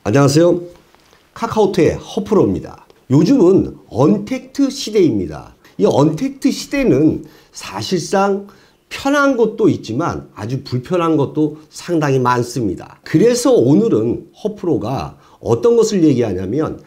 안녕하세요. 카카오톡의 허프로입니다. 요즘은 언택트 시대입니다. 이 언택트 시대는 사실상 편한 것도 있지만 아주 불편한 것도 상당히 많습니다. 그래서 오늘은 허프로가 어떤 것을 얘기하냐면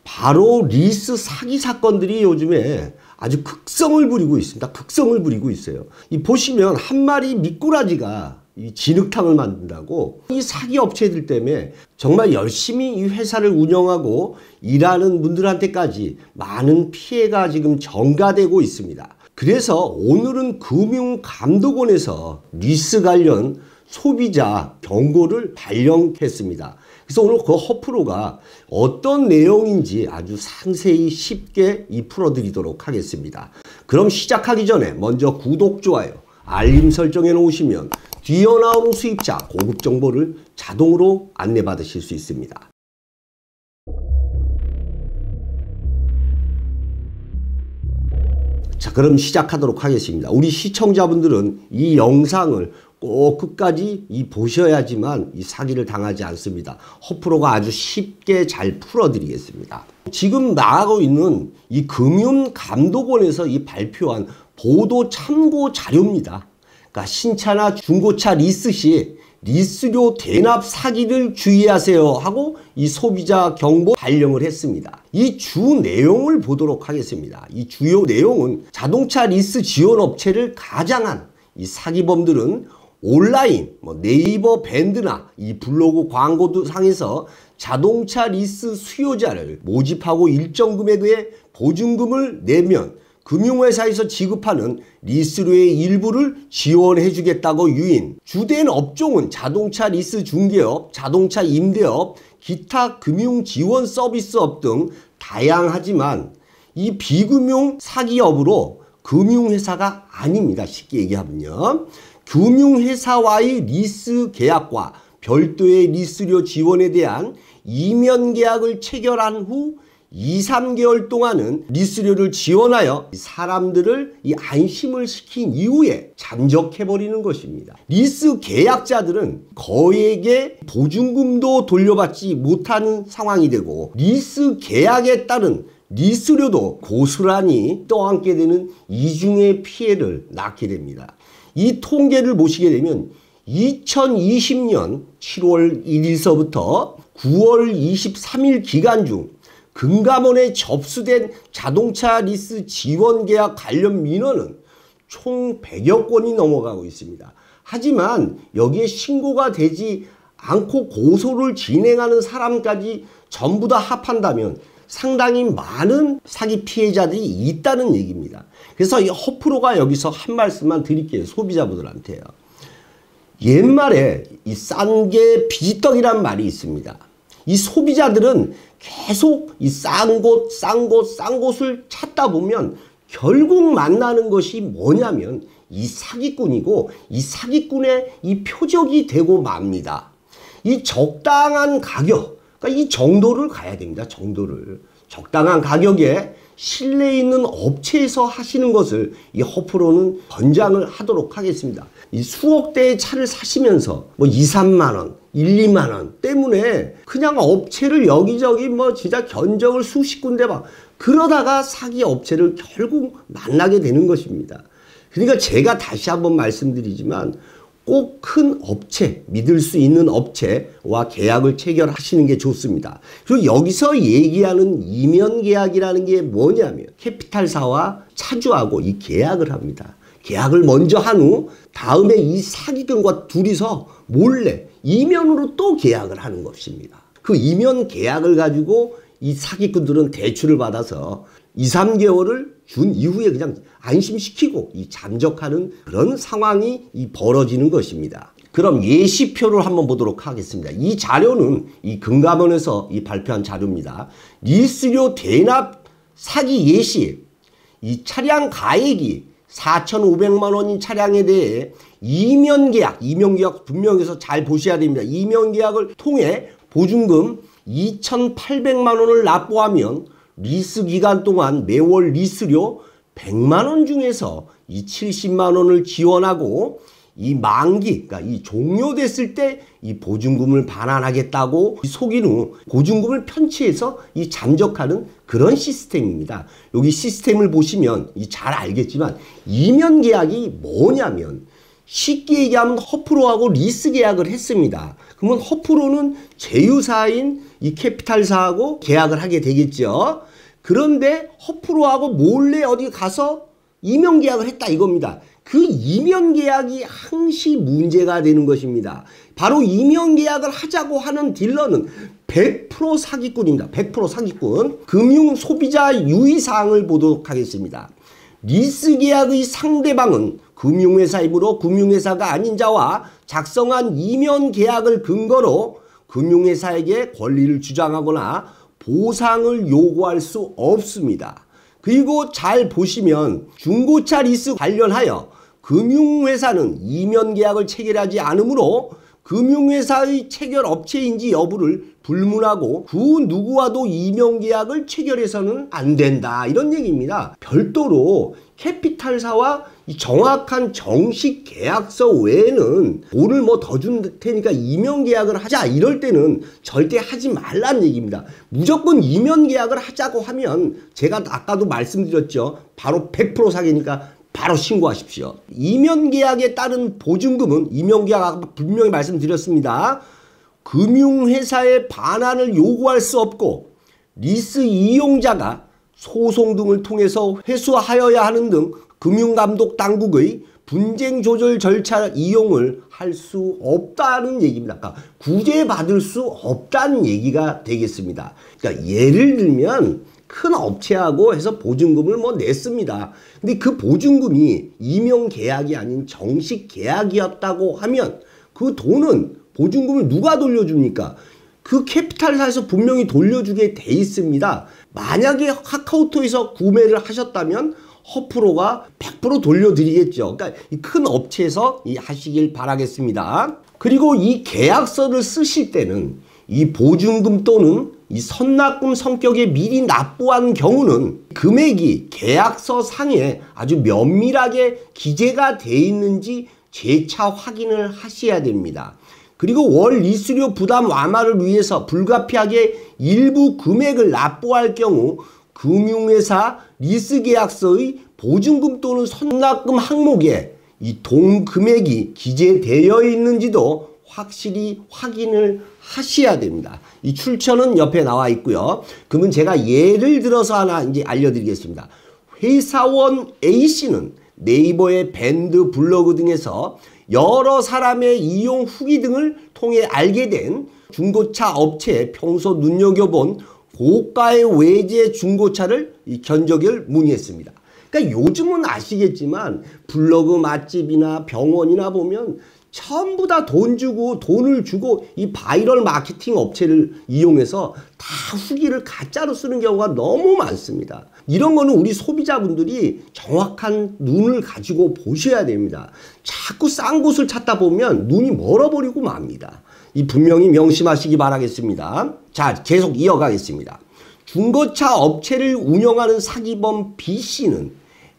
바로 리스 사기 사건들이 요즘에 아주 극성을 부리고 있습니다. 극성을 부리고 있어요. 이 보시면 한 마리 미꾸라지가 이 진흙탕을 만든다고 이 사기 업체들 때문에 정말 열심히 이 회사를 운영하고 일하는 분들한테까지 많은 피해가 지금 전가되고 있습니다. 그래서 오늘은 금융감독원에서 리스 관련 소비자 경고를 발령했습니다. 그래서 오늘 그 허프로가 어떤 내용인지 아주 상세히 쉽게 풀어드리도록 하겠습니다. 그럼 시작하기 전에 먼저 구독, 좋아요, 알림 설정해 놓으시면 뒤어 나오는 수입자 고급 정보를 자동으로 안내받으실 수 있습니다. 자, 그럼 시작하도록 하겠습니다. 우리 시청자분들은 이 영상을 꼭 끝까지 보셔야지만 이 사기를 당하지 않습니다. 허프로가 아주 쉽게 잘 풀어드리겠습니다. 지금 나가고 있는 이 금융감독원에서 발표한 보도 참고 자료입니다. 그러니까 신차나 중고차 리스 시 리스료 대납 사기를 주의하세요 하고 이 소비자 경보 발령을 했습니다. 이 주 내용을 보도록 하겠습니다. 이 주요 내용은 자동차 리스 지원 업체를 가장한 이 사기범들은 온라인 네이버 밴드나 이 블로그 광고 상에서 자동차 리스 수요자를 모집하고 일정 금액의 보증금을 내면 금융회사에서 지급하는 리스료의 일부를 지원해 주겠다고 유인. 주된 업종은 자동차 리스 중개업, 자동차 임대업, 기타 금융 지원 서비스업 등 다양하지만 이 비금융 사기업으로 금융회사가 아닙니다. 쉽게 얘기하면요. 금융회사와의 리스 계약과 별도의 리스료 지원에 대한 이면 계약을 체결한 후 2~3개월 동안은 리스료를 지원하여 사람들을 안심을 시킨 이후에 잠적해버리는 것입니다. 리스 계약자들은 거액의 보증금도 돌려받지 못하는 상황이 되고 리스 계약에 따른 리스료도 고스란히 떠안게 되는 이중의 피해를 낳게 됩니다. 이 통계를 보시게 되면 2020년 7월 1일서부터 9월 23일 기간 중 금감원에 접수된 자동차 리스 지원 계약 관련 민원은 총 100여 건이 넘어가고 있습니다. 하지만 여기에 신고가 되지 않고 고소를 진행하는 사람까지 전부 다 합한다면 상당히 많은 사기 피해자들이 있다는 얘기입니다. 그래서 이 허프로가 여기서 한 말씀만 드릴게요. 소비자분들한테요. 옛말에 이 싼 게 비지떡이란 말이 있습니다. 이 소비자들은 계속 이 싼 곳을 찾다 보면 결국 만나는 것이 뭐냐면 이 사기꾼이고 이 사기꾼의 이 표적이 되고 맙니다. 이 적당한 가격, 그러니까 이 정도를 가야 됩니다. 정도를. 적당한 가격에 신뢰 있는 업체에서 하시는 것을 이 허프로는 권장을 하도록 하겠습니다. 이 수억 대의 차를 사시면서 2~3만 원, 1~2만 원 때문에 그냥 업체를 여기저기 진짜 견적을 수십 군데 그러다가 사기 업체를 결국 만나게 되는 것입니다. 그러니까 제가 다시 한번 말씀드리지만 꼭 큰 업체, 믿을 수 있는 업체와 계약을 체결하시는 게 좋습니다. 그리고 여기서 얘기하는 이면 계약이라는 게 뭐냐면 캐피탈사와 차주하고 이 계약을 합니다. 계약을 먼저 한 후 다음에 이 사기꾼과 둘이서 몰래 이면으로 또 계약을 하는 것입니다. 그 이면 계약을 가지고 이 사기꾼들은 대출을 받아서 2~3개월을 준 이후에 그냥 안심시키고 잠적하는 그런 상황이 벌어지는 것입니다. 그럼 예시표를 한번 보도록 하겠습니다. 이 자료는 이 금감원에서 발표한 자료입니다. 리스료 대납 사기 예시. 이 차량 가액이 4,500만 원인 차량에 대해 이면계약 분명해서 잘 보셔야 됩니다. 이면계약을 통해 보증금 2,800만 원을 납부하면 리스 기간 동안 매월 리스료 100만 원 중에서 이 70만 원을 지원하고 이 만기, 그러니까 이 종료됐을 때 이 보증금을 반환하겠다고 속인 후 보증금을 편취해서 이 잠적하는 그런 시스템입니다. 여기 시스템을 보시면 잘 알겠지만 이면 계약이 뭐냐면 쉽게 얘기하면 허프로하고 리스 계약을 했습니다. 그러면 허프로는 제휴사인 이 캐피탈사하고 계약을 하게 되겠죠. 그런데 허프로하고 몰래 어디 가서 이면 계약을 했다 이겁니다. 그 이면 계약이 항시 문제가 되는 것입니다. 바로 이면 계약을 하자고 하는 딜러는 100% 사기꾼입니다. 100% 사기꾼. 금융 소비자 유의사항을 보도록 하겠습니다. 리스 계약의 상대방은 금융회사이므로 금융회사가 아닌 자와 작성한 이면 계약을 근거로 금융회사에게 권리를 주장하거나 보상을 요구할 수 없습니다. 그리고 잘 보시면 중고차 리스 관련하여 금융회사는 이면 계약을 체결하지 않으므로 금융회사의 체결 업체인지 여부를 불문하고 그 누구와도 이면 계약을 체결해서는 안 된다 이런 얘기입니다. 별도로 캐피탈사와 정확한 정식 계약서 외에는 돈을 뭐 더 줄 테니까 이면 계약을 하자 이럴 때는 절대 하지 말란 얘기입니다. 무조건 이면 계약을 하자고 하면 제가 아까도 말씀드렸죠. 바로 100% 사기니까 바로 신고하십시오. 이면 계약에 따른 보증금은 이면 계약 아까 분명히 말씀드렸습니다. 금융회사의 반환을 요구할 수 없고 리스 이용자가 소송 등을 통해서 회수하여야 하는 등 금융감독 당국의 분쟁 조절 절차 이용을 할 수 없다는 얘기입니다. 그러니까 구제받을 수 없다는 얘기가 되겠습니다. 그러니까 예를 들면 큰 업체하고 해서 보증금을 뭐 냈습니다. 근데 그 보증금이 이면 계약이 아닌 정식 계약이었다고 하면 그 돈은 보증금을 누가 돌려줍니까? 그 캐피탈사에서 분명히 돌려주게 돼 있습니다. 만약에 카카오톡에서 구매를 하셨다면 허프로가 100% 돌려드리겠죠. 그러니까 이 큰 업체에서 하시길 바라겠습니다. 그리고 이 계약서를 쓰실 때는 이 보증금 또는 이 선납금 성격의 미리 납부한 경우는 금액이 계약서 상에 아주 면밀하게 기재가 돼 있는지 재차 확인을 하셔야 됩니다. 그리고 월 리수료 부담 완화를 위해서 불가피하게 일부 금액을 납부할 경우 금융회사 리스계약서의 보증금 또는 선납금 항목에 이 돈 금액이 기재되어 있는지도 확실히 확인을 하셔야 됩니다. 이 출처는 옆에 나와 있고요. 그러면 제가 예를 들어서 하나 이제 알려드리겠습니다. 회사원 A씨는 네이버의 밴드 블로그 등에서 여러 사람의 이용 후기 등을 통해 알게 된 중고차 업체에 평소 눈여겨본 고가의 외제 중고차를 견적을 문의했습니다. 그러니까 요즘은 아시겠지만 블로그 맛집이나 병원이나 보면 전부 다 돈을 주고 이 바이럴 마케팅 업체를 이용해서 다 후기를 가짜로 쓰는 경우가 너무 많습니다. 이런 거는 우리 소비자분들이 정확한 눈을 가지고 보셔야 됩니다. 자꾸 싼 곳을 찾다 보면 눈이 멀어버리고 맙니다. 이 분명히 명심하시기 바라겠습니다. 자, 계속 이어가겠습니다. 중고차 업체를 운영하는 사기범 B씨는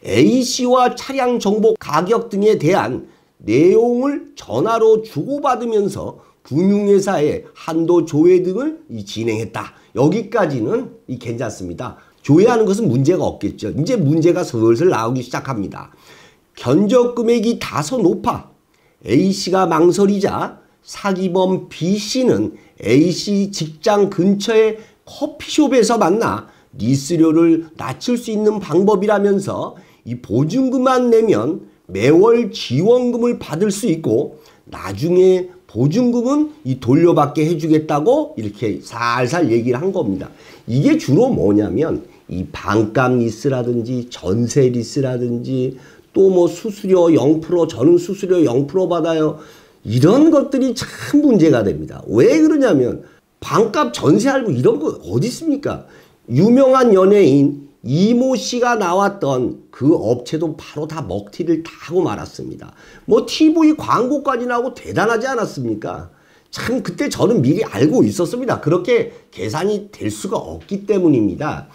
A씨와 차량 정보 가격 등에 대한 내용을 전화로 주고받으면서 금융회사에 한도 조회 등을 진행했다. 여기까지는 괜찮습니다. 조회하는 것은 문제가 없겠죠. 이제 문제가 슬슬 나오기 시작합니다. 견적 금액이 다소 높아 A씨가 망설이자 사기범 B씨는 A씨 직장 근처의 커피숍에서 만나 리스료를 낮출 수 있는 방법이라면서 이 보증금만 내면 매월 지원금을 받을 수 있고 나중에 보증금은 돌려받게 해주겠다고 이렇게 살살 얘기를 한 겁니다. 이게 주로 뭐냐면 이 반값 리스라든지 전세 리스라든지 또 뭐 수수료 0% 저는 수수료 0% 받아요. 이런 것들이 참 문제가 됩니다. 왜 그러냐면 반값 전세 알고 이런 거 어디 있습니까? 유명한 연예인 이모 씨가 나왔던 그 업체도 바로 다 먹튀를 다 하고 말았습니다. 뭐 TV 광고까지 나오고 대단하지 않았습니까? 참 그때 저는 미리 알고 있었습니다. 그렇게 계산이 될 수가 없기 때문입니다.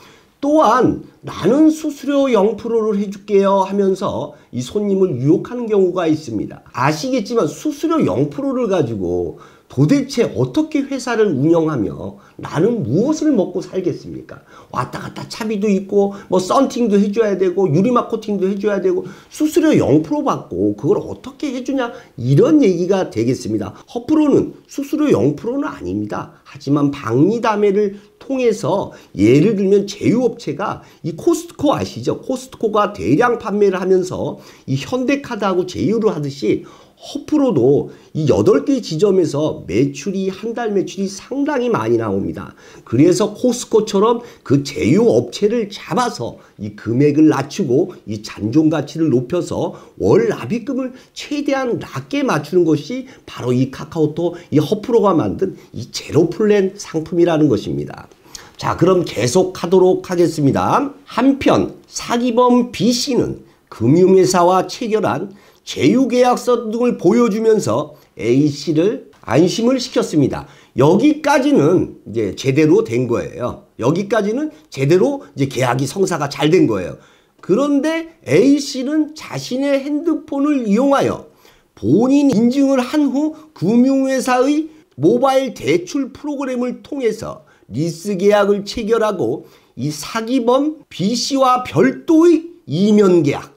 또한 나는 수수료 0%를 해줄게요 하면서 이 손님을 유혹하는 경우가 있습니다. 아시겠지만 수수료 0%를 가지고 도대체 어떻게 회사를 운영하며 나는 무엇을 먹고 살겠습니까? 왔다 갔다 차비도 있고 뭐 썬팅도 해줘야 되고 유리막 코팅도 해줘야 되고 수수료 0% 받고 그걸 어떻게 해주냐 이런 얘기가 되겠습니다. 허프로는 수수료 0%는 아닙니다. 하지만 박리담회를 통해서 예를 들면 제휴업체가 이 코스트코 아시죠? 코스트코가 대량 판매를 하면서 이 현대카드하고 제휴를 하듯이 허프로도 이 8개 지점에서 매출이 한 달 매출이 상당히 많이 나옵니다. 그래서 코스트코처럼 그 제휴업체를 잡아서 이 금액을 낮추고 이 잔존 가치를 높여서 월 납입금을 최대한 낮게 맞추는 것이 바로 이 카카오톡 이 허프로가 만든 이 제로 플랜 상품이라는 것입니다. 자, 그럼 계속하도록 하겠습니다. 한편 사기범 B씨는 금융회사와 체결한 제휴계약서 등을 보여주면서 A씨를 안심을 시켰습니다. 여기까지는 이제 제대로 된 거예요. 여기까지는 제대로 이제 계약이 성사가 잘 된 거예요. 그런데 A씨는 자신의 핸드폰을 이용하여 본인 인증을 한 후 금융회사의 모바일 대출 프로그램을 통해서 리스 계약을 체결하고 이 사기범 B씨와 별도의 이면계약.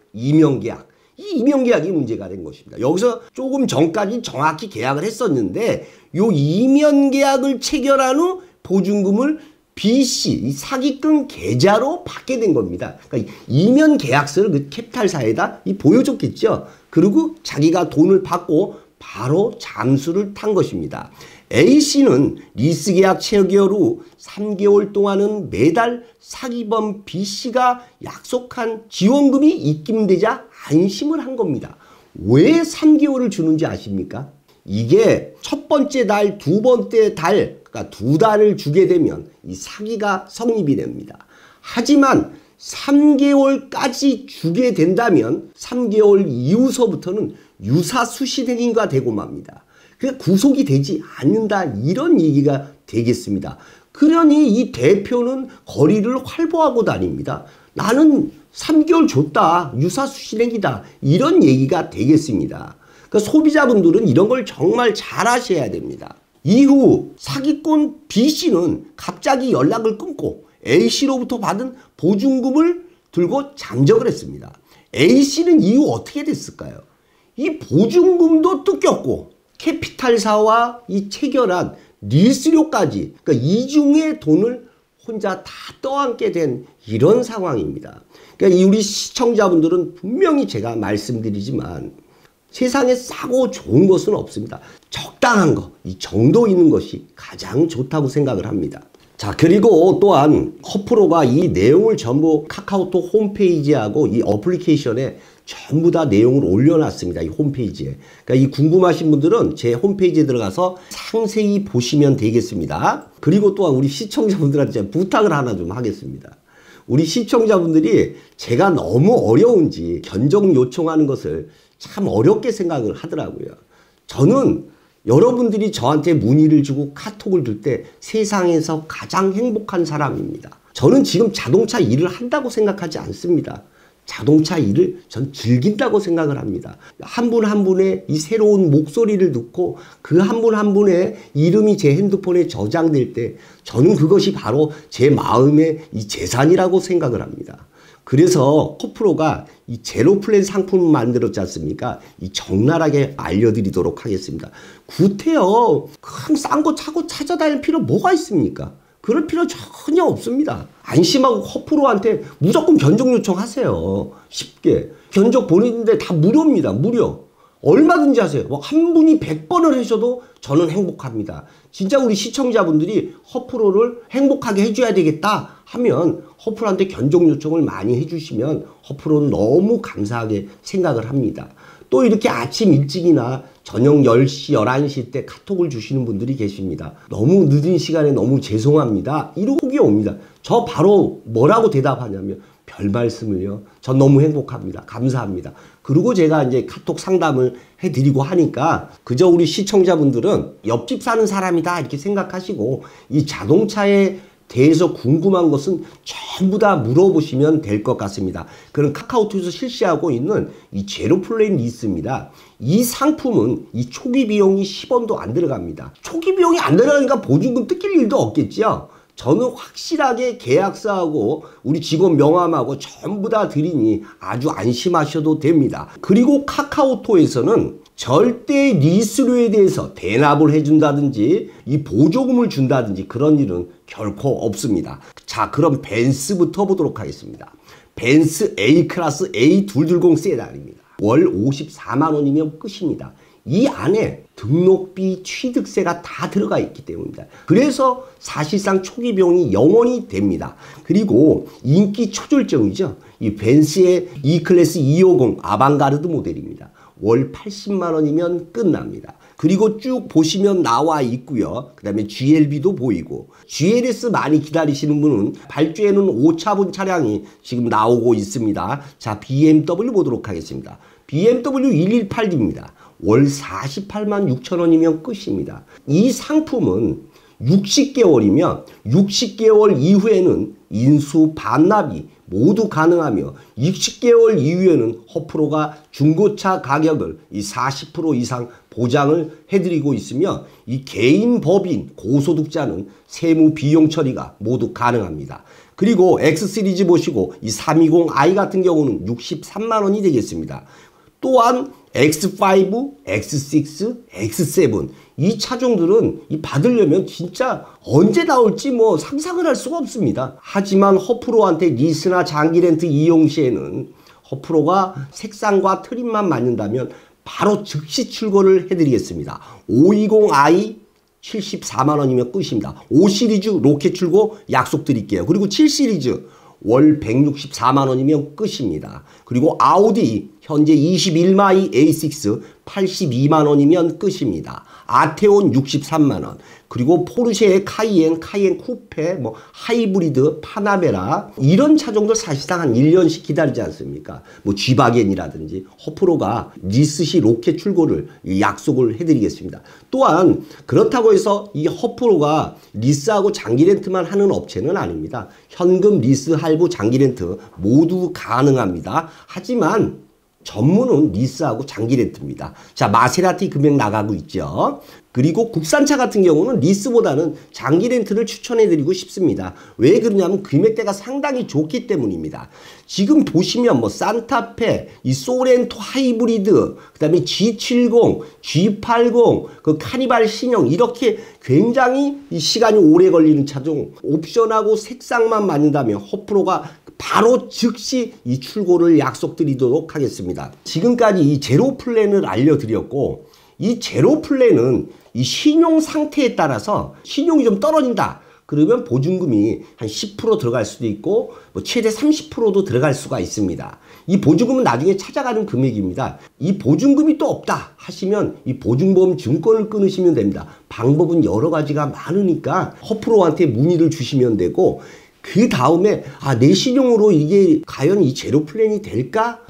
이 이면계약이 문제가 된 것입니다. 여기서 조금 전까지 정확히 계약을 했었는데 요 이면계약을 체결한 후 보증금을 B씨, 이 사기꾼 계좌로 받게 된 겁니다. 그러니까 이면계약서를 그 캐피탈사에다 보여줬겠죠. 그리고 자기가 돈을 받고 바로 잠수를 탄 것입니다. A씨는 리스계약 체결 후 3개월 동안은 매달 사기범 B씨가 약속한 지원금이 입금되자 안심을 한 겁니다. 왜 3개월을 주는지 아십니까? 이게 첫 번째 달, 두 번째 달, 그러니까 2달을 주게 되면 이 사기가 성립이 됩니다. 하지만 3개월까지 주게 된다면 3개월 이후서부터는 유사수신행위가 되고 맙니다. 그러니까 구속이 되지 않는다 이런 얘기가 되겠습니다. 그러니 이 대표는 거리를 활보하고 다닙니다. 나는 3개월 줬다. 유사수신행위다. 이런 얘기가 되겠습니다. 그러니까 소비자분들은 이런 걸 정말 잘 아셔야 됩니다. 이후 사기꾼 B씨는 갑자기 연락을 끊고 A씨로부터 받은 보증금을 들고 잠적을 했습니다. A씨는 이후 어떻게 됐을까요? 이 보증금도 뜯겼고 캐피탈사와 이 체결한 리스료까지 그러니까 이중의 돈을 혼자 다 떠안게 된 이런 상황입니다. 그러니까 우리 시청자분들은 분명히 제가 말씀드리지만 세상에 싸고 좋은 것은 없습니다. 적당한 거, 이 정도 있는 것이 가장 좋다고 생각을 합니다. 자, 그리고 또한 허프로가 이 내용을 전부 카카오톡 홈페이지하고 이 어플리케이션에 전부 다 내용을 올려놨습니다. 이 홈페이지에. 그러니까 이 궁금하신 분들은 제 홈페이지에 들어가서 상세히 보시면 되겠습니다. 그리고 또한 우리 시청자분들한테 부탁을 하나 좀 하겠습니다. 우리 시청자분들이 제가 너무 어려운지 견적 요청하는 것을 참 어렵게 생각을 하더라고요. 저는 여러분들이 저한테 문의를 주고 카톡을 줄 때 세상에서 가장 행복한 사람입니다. 저는 지금 자동차 일을 한다고 생각하지 않습니다. 자동차 일을 전 즐긴다고 생각을 합니다. 한 분 한 분의 이 새로운 목소리를 듣고 그 한 분 한 분의 이름이 제 핸드폰에 저장될 때 저는 그것이 바로 제 마음의 이 재산이라고 생각을 합니다. 그래서 허프로가 이 제로 플랜 상품을 만들었지 않습니까? 이 적나라하게 알려드리도록 하겠습니다. 구태여 큰 싼 거 차고 찾아다닐 필요 뭐가 있습니까? 그럴 필요 전혀 없습니다. 안심하고 허프로한테 무조건 견적 요청하세요. 쉽게. 견적 보내는데 다 무료입니다. 무료. 얼마든지 하세요. 한 분이 100번을 하셔도 저는 행복합니다. 진짜 우리 시청자분들이 허프로를 행복하게 해줘야 되겠다 하면 허프로한테 견적 요청을 많이 해주시면 허프로는 너무 감사하게 생각을 합니다. 또 이렇게 아침 일찍이나 저녁 10시, 11시 때 카톡을 주시는 분들이 계십니다. 너무 늦은 시간에 너무 죄송합니다. 이러고 톡이 옵니다. 저 바로 뭐라고 대답하냐면 별 말씀을요. 전 너무 행복합니다. 감사합니다. 그리고 제가 이제 카톡 상담을 해드리고 하니까 그저 우리 시청자분들은 옆집 사는 사람이다 이렇게 생각하시고 이 자동차에 대해서 궁금한 것은 전부 다 물어보시면 될 것 같습니다. 그런 카카오톡에서 실시하고 있는 이 제로 플랜 리스입니다. 이 상품은 이 초기 비용이 10원도 안 들어갑니다. 초기 비용이 안 들어가니까 보증금 뜯길 일도 없겠죠. 저는 확실하게 계약서하고 우리 직원 명함하고 전부 다 드리니 아주 안심하셔도 됩니다. 그리고 카카오톡에서는 절대 리스료에 대해서 대납을 해준다든지 이 보조금을 준다든지 그런 일은 결코 없습니다. 자, 그럼 벤츠부터 보도록 하겠습니다. 벤츠 A클래스 A220 세단입니다. 월 54만 원이면 끝입니다. 이 안에 등록비, 취득세가 다 들어가 있기 때문입니다. 그래서 사실상 초기 비용이 0원이 됩니다. 그리고 인기 초절정이죠. 이 벤츠의 E클래스 250 아방가르드 모델입니다. 월 80만 원이면 끝납니다. 그리고 쭉 보시면 나와 있고요. 그 다음에 GLB도 보이고, GLS 많이 기다리시는 분은 발주에는 5차분 차량이 지금 나오고 있습니다. 자, BMW 보도록 하겠습니다. BMW 118D입니다. 월 48만 6천 원이면 끝입니다. 이 상품은 60개월이면 60개월 이후에는 인수 반납이 모두 가능하며 60개월 이후에는 허프로가 중고차 가격을 이 40% 이상 보장을 해드리고 있으며 이 개인 법인 고소득자는 세무 비용 처리가 모두 가능합니다. 그리고 X 시리즈 보시고 이 320i 같은 경우는 63만 원이 되겠습니다. 또한 X5, X6, X7 이 차종들은 받으려면 진짜 언제 나올지 뭐 상상을 할 수가 없습니다. 하지만 허프로한테 리스나 장기 렌트 이용 시에는 허프로가 색상과 트림만 맞는다면 바로 즉시 출고를 해드리겠습니다. 520i 74만 원이면 끝입니다. 5 시리즈 로켓 출고 약속드릴게요. 그리고 7 시리즈 월 164만 원이면 끝입니다. 그리고 아우디 현재 21마이 A6 82만 원이면 끝입니다. 아테온 63만 원. 그리고 포르쉐의 카이엔 쿠페, 뭐 하이브리드, 파나메라 이런 차종들 사실상 한 1년씩 기다리지 않습니까? 뭐 G바겐이라든지 허프로가 리스시 로켓 출고를 약속을 해드리겠습니다. 또한 그렇다고 해서 이 허프로가 리스하고 장기 렌트만 하는 업체는 아닙니다. 현금, 리스, 할부, 장기 렌트 모두 가능합니다. 하지만 전문은 리스하고 장기 렌트입니다. 자, 마세라티 금액 나가고 있죠. 그리고 국산차 같은 경우는 리스보다는 장기 렌트를 추천해드리고 싶습니다. 왜 그러냐면 금액대가 상당히 좋기 때문입니다. 지금 보시면 뭐 산타페, 이 소렌토 하이브리드, 그 다음에 G70, G80, 그 카니발 신형 이렇게 굉장히 이 시간이 오래 걸리는 차종 옵션하고 색상만 맞는다면 허프로가 바로 즉시 이 출고를 약속드리도록 하겠습니다. 지금까지 이 제로 플랜을 알려드렸고, 이 제로 플랜은 이 신용 상태에 따라서 신용이 좀 떨어진다. 그러면 보증금이 한 10% 들어갈 수도 있고 뭐 최대 30%도 들어갈 수가 있습니다. 이 보증금은 나중에 찾아가는 금액입니다. 이 보증금이 또 없다 하시면 이 보증보험 증권을 끊으시면 됩니다. 방법은 여러 가지가 많으니까 허프로한테 문의를 주시면 되고, 그 다음에 내 신용으로 이게 과연 이 제로 플랜이 될까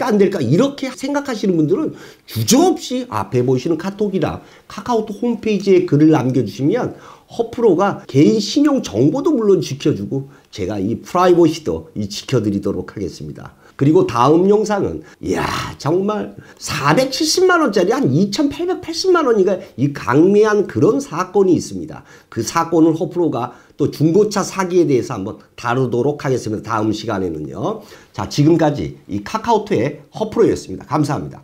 안 될까 이렇게 생각하시는 분들은 주저없이 앞에 보시는 카톡이랑 카카오톡 홈페이지에 글을 남겨주시면 허프로가 개인 신용 정보도 물론 지켜주고 제가 이 프라이버시도 지켜드리도록 하겠습니다. 그리고 다음 영상은 정말 470만 원짜리 한 2,880만 원이가 이 강매한 그런 사건이 있습니다. 그 사건을 허프로가 또 중고차 사기에 대해서 한번 다루도록 하겠습니다. 다음 시간에는요. 자, 지금까지 이 카카오톡의 허프로였습니다. 감사합니다.